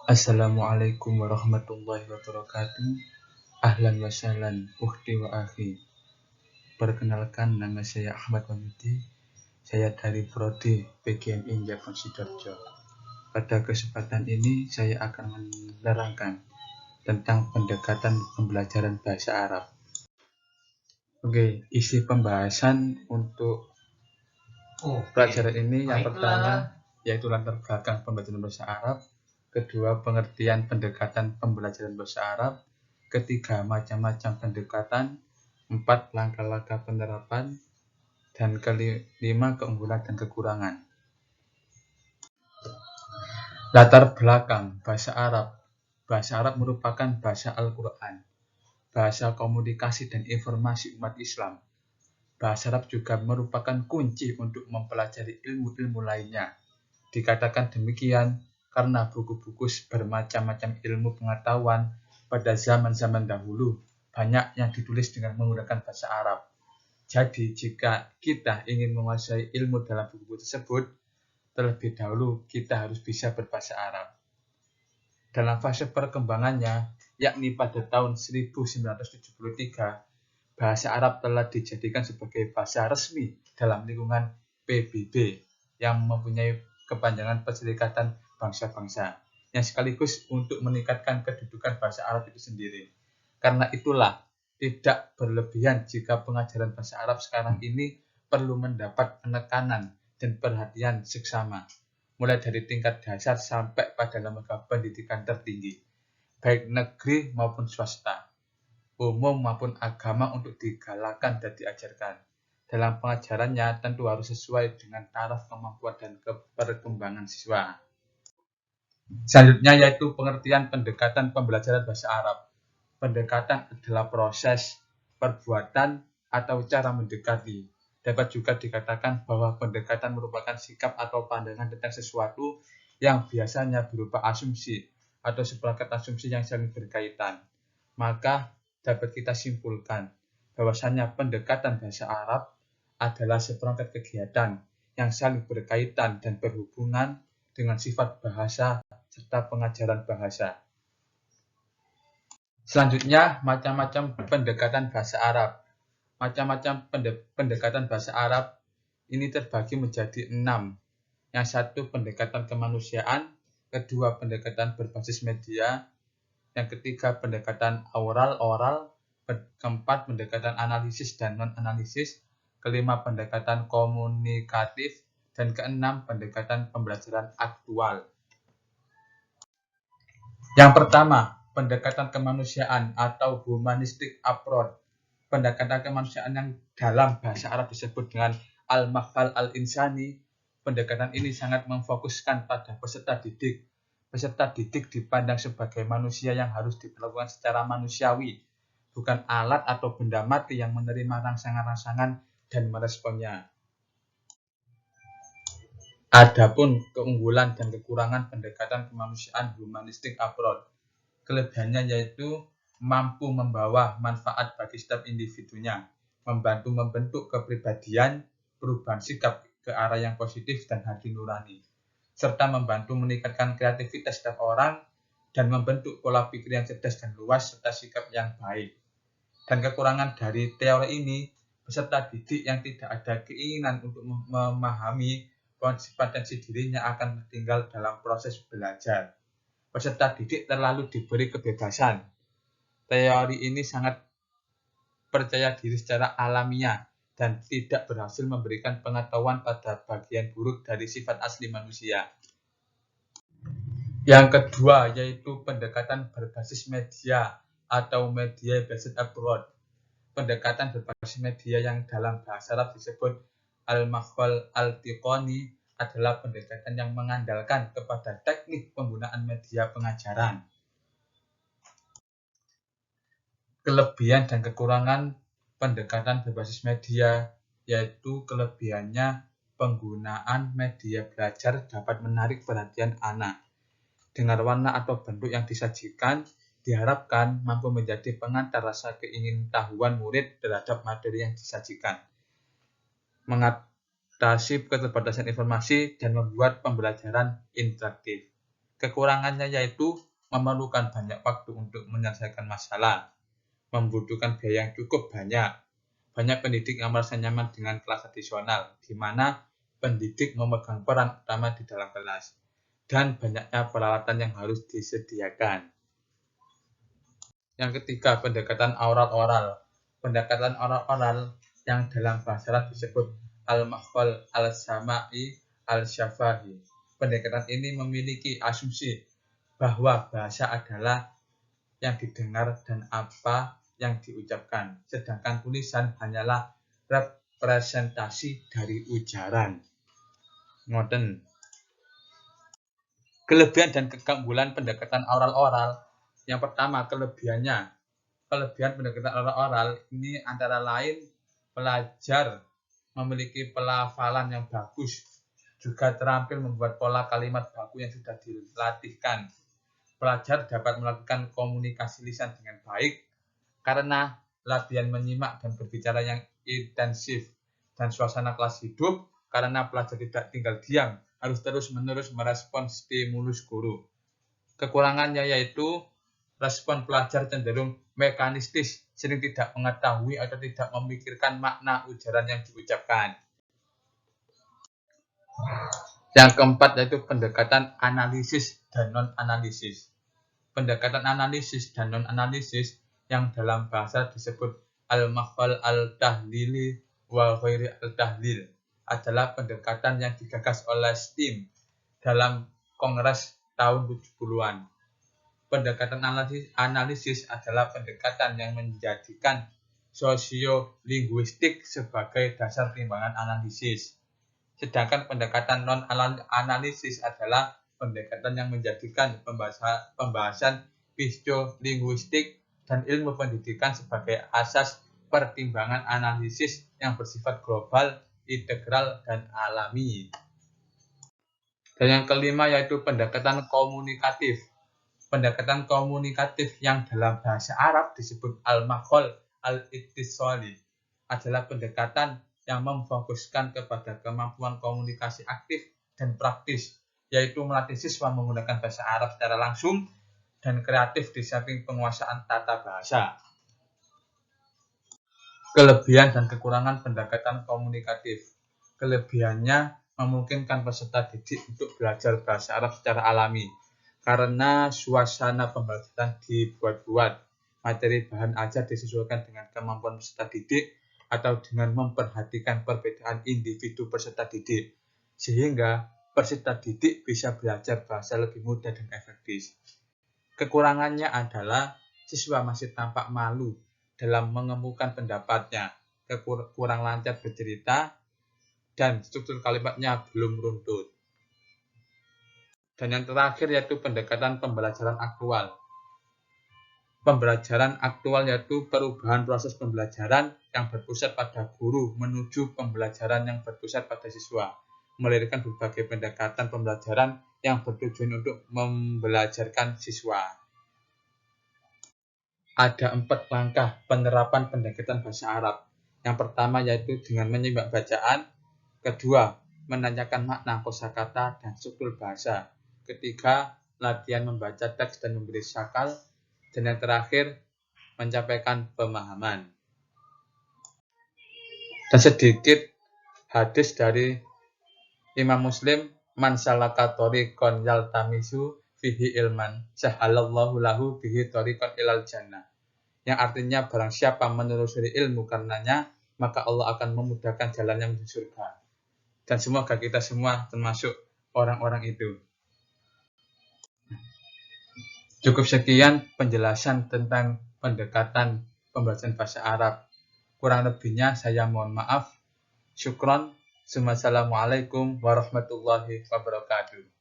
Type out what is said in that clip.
Assalamualaikum warahmatullahi wabarakatuh. Ahlan wa sahlan, ukhti wa akhi. Perkenalkan, nama saya Ahmad Wahyudi. Saya dari Prodi PGMI Njabang Sidoarjo. Pada kesempatan ini saya akan menerangkan tentang pendekatan pembelajaran bahasa Arab. Oke, isi pembahasan untuk pelajaran ini yang pertama yaitu latar belakang pembelajaran bahasa Arab, kedua pengertian pendekatan pembelajaran bahasa Arab, ketiga macam-macam pendekatan, empat langkah-langkah penerapan, dan kelima keunggulan dan kekurangan. Latar belakang bahasa Arab. Bahasa Arab merupakan bahasa Al-Quran, bahasa komunikasi dan informasi umat Islam. Bahasa Arab juga merupakan kunci untuk mempelajari ilmu-ilmu lainnya. Dikatakan demikian karena buku-buku bermacam-macam ilmu pengetahuan pada zaman-zaman dahulu banyak yang ditulis dengan menggunakan bahasa Arab. Jadi, jika kita ingin menguasai ilmu dalam buku tersebut, terlebih dahulu kita harus bisa berbahasa Arab. Dalam fase perkembangannya, yakni pada tahun 1973, bahasa Arab telah dijadikan sebagai bahasa resmi dalam lingkungan PBB yang mempunyai kepanjangan Perserikatan Bangsa-Bangsa, yang sekaligus untuk meningkatkan kedudukan bahasa Arab itu sendiri. Karena itulah, tidak berlebihan jika pengajaran bahasa Arab sekarang ini perlu mendapat penekanan dan perhatian seksama, mulai dari tingkat dasar sampai pada lembaga pendidikan tertinggi, baik negeri maupun swasta, umum maupun agama untuk digalakkan dan diajarkan. Dalam pengajarannya tentu harus sesuai dengan taraf kemampuan dan perkembangan siswa. Selanjutnya yaitu pengertian pendekatan pembelajaran bahasa Arab. Pendekatan adalah proses, perbuatan, atau cara mendekati. Dapat juga dikatakan bahwa pendekatan merupakan sikap atau pandangan tentang sesuatu yang biasanya berupa asumsi atau seperangkat asumsi yang saling berkaitan. Maka dapat kita simpulkan bahwasannya pendekatan bahasa Arab adalah seperangkat kegiatan yang saling berkaitan dan berhubungan dengan sifat bahasa serta pengajaran bahasa. Selanjutnya, macam-macam pendekatan bahasa Arab. Macam-macam pendekatan bahasa Arab ini terbagi menjadi 6. Yang satu, pendekatan kemanusiaan, kedua, pendekatan berbasis media, yang ketiga, pendekatan oral, keempat, pendekatan analisis dan non-analisis, kelima, pendekatan komunikatif, dan keenam, pendekatan pembelajaran aktual. Yang pertama, pendekatan kemanusiaan atau humanistic approach. Pendekatan kemanusiaan yang dalam bahasa Arab disebut dengan al-mafal al-insani. Pendekatan ini sangat memfokuskan pada peserta didik. Peserta didik dipandang sebagai manusia yang harus diperlakukan secara manusiawi, bukan alat atau benda mati yang menerima rangsangan-rangsangan dan meresponnya. Adapun keunggulan dan kekurangan pendekatan kemanusiaan humanistic approach. Kelebihannya yaitu mampu membawa manfaat bagi setiap individunya, membantu membentuk kepribadian, perubahan sikap ke arah yang positif dan hati nurani, serta membantu meningkatkan kreativitas setiap orang dan membentuk pola pikir yang cerdas dan luas serta sikap yang baik. Dan kekurangan dari teori ini, peserta didik yang tidak ada keinginan untuk memahami potensi dirinya akan tertinggal dalam proses belajar. Peserta didik terlalu diberi kebebasan. Teori ini sangat percaya diri secara alamiah dan tidak berhasil memberikan pengetahuan pada bagian buruk dari sifat asli manusia. Yang kedua yaitu pendekatan berbasis media atau media-based approach. Pendekatan berbasis media yang dalam bahasa Arab disebut al-makhwal al-tiqoni adalah pendekatan yang mengandalkan kepada teknik penggunaan media pengajaran. Kelebihan dan kekurangan pendekatan berbasis media yaitu kelebihannya penggunaan media belajar dapat menarik perhatian anak. Dengan warna atau bentuk yang disajikan diharapkan mampu menjadi pengantar rasa keingintahuan murid terhadap materi yang disajikan, mengatasi keterbatasan informasi dan membuat pembelajaran interaktif. Kekurangannya yaitu memerlukan banyak waktu untuk menyelesaikan masalah, membutuhkan biaya yang cukup banyak pendidik yang merasa nyaman dengan kelas tradisional, di mana pendidik memegang peran utama di dalam kelas, dan banyaknya peralatan yang harus disediakan. Yang ketiga, pendekatan oral-oral. Pendekatan oral-oral yang dalam bahasa Arab disebut al-mahfal al-sama'i al-syafahi. Pendekatan ini memiliki asumsi bahwa bahasa adalah yang didengar dan apa yang diucapkan, sedangkan tulisan hanyalah representasi dari ujaran. Ngoten. Kelebihan dan keunggulan pendekatan oral-oral. Yang pertama, kelebihan pendekatan oral-oral ini antara lain pelajar memiliki pelafalan yang bagus, juga terampil membuat pola kalimat baku yang sudah dilatihkan. Pelajar dapat melakukan komunikasi lisan dengan baik karena latihan menyimak dan berbicara yang intensif, dan suasana kelas hidup karena pelajar tidak tinggal diam, harus terus-menerus merespon stimulus guru. Kekurangannya yaitu respon pelajar cenderung mekanistis, sering tidak mengetahui atau tidak memikirkan makna ujaran yang diucapkan. Yang keempat yaitu pendekatan analisis dan non-analisis. Pendekatan analisis dan non-analisis yang dalam bahasa disebut al-mahfal al-tahlili wa ghairi al-tahlil adalah pendekatan yang digagas oleh STEAM dalam Kongres tahun 70-an. Pendekatan analisis adalah pendekatan yang menjadikan sosiolinguistik sebagai dasar timbangan analisis. Sedangkan pendekatan non-analisis adalah pendekatan yang menjadikan pembahasan fisiolinguistik dan ilmu pendidikan sebagai asas pertimbangan analisis yang bersifat global, integral, dan alami. Dan yang kelima yaitu pendekatan komunikatif. Pendekatan komunikatif yang dalam bahasa Arab disebut al-maqal al-ittisali adalah pendekatan yang memfokuskan kepada kemampuan komunikasi aktif dan praktis, yaitu melatih siswa menggunakan bahasa Arab secara langsung dan kreatif di samping penguasaan tata bahasa. Kelebihan dan kekurangan pendekatan komunikatif. Kelebihannya memungkinkan peserta didik untuk belajar bahasa Arab secara alami, karena suasana pembelajaran dibuat-buat, materi bahan ajar disesuaikan dengan kemampuan peserta didik atau dengan memperhatikan perbedaan individu peserta didik, sehingga peserta didik bisa belajar bahasa lebih mudah dan efektif. Kekurangannya adalah siswa masih tampak malu dalam mengemukakan pendapatnya, kurang lancar bercerita, dan struktur kalimatnya belum runtut. Dan yang terakhir yaitu pendekatan pembelajaran aktual. Pembelajaran aktual yaitu perubahan proses pembelajaran yang berpusat pada guru menuju pembelajaran yang berpusat pada siswa, melahirkan berbagai pendekatan pembelajaran yang bertujuan untuk membelajarkan siswa. Ada 4 langkah penerapan pendekatan bahasa Arab. Yang pertama yaitu dengan menyimak bacaan, kedua, menanyakan makna kosakata dan struktur bahasa, ketiga, latihan membaca teks dan memberi syakal, dan yang terakhir, menyampaikan pemahaman. Dan sedikit hadis dari Imam Muslim, man salaka thoriqan yaltamisu fihi ilman sahalallahu lahu bihi thoriqan ilal jannah. Yang artinya barang siapa menelusuri ilmu karenanya, maka Allah akan memudahkan jalannya menuju surga. Dan semoga kita semua termasuk orang-orang itu. Cukup sekian penjelasan tentang pendekatan pembelajaran bahasa Arab. Kurang lebihnya saya mohon maaf. Syukron. Wassalamualaikum warahmatullahi wabarakatuh.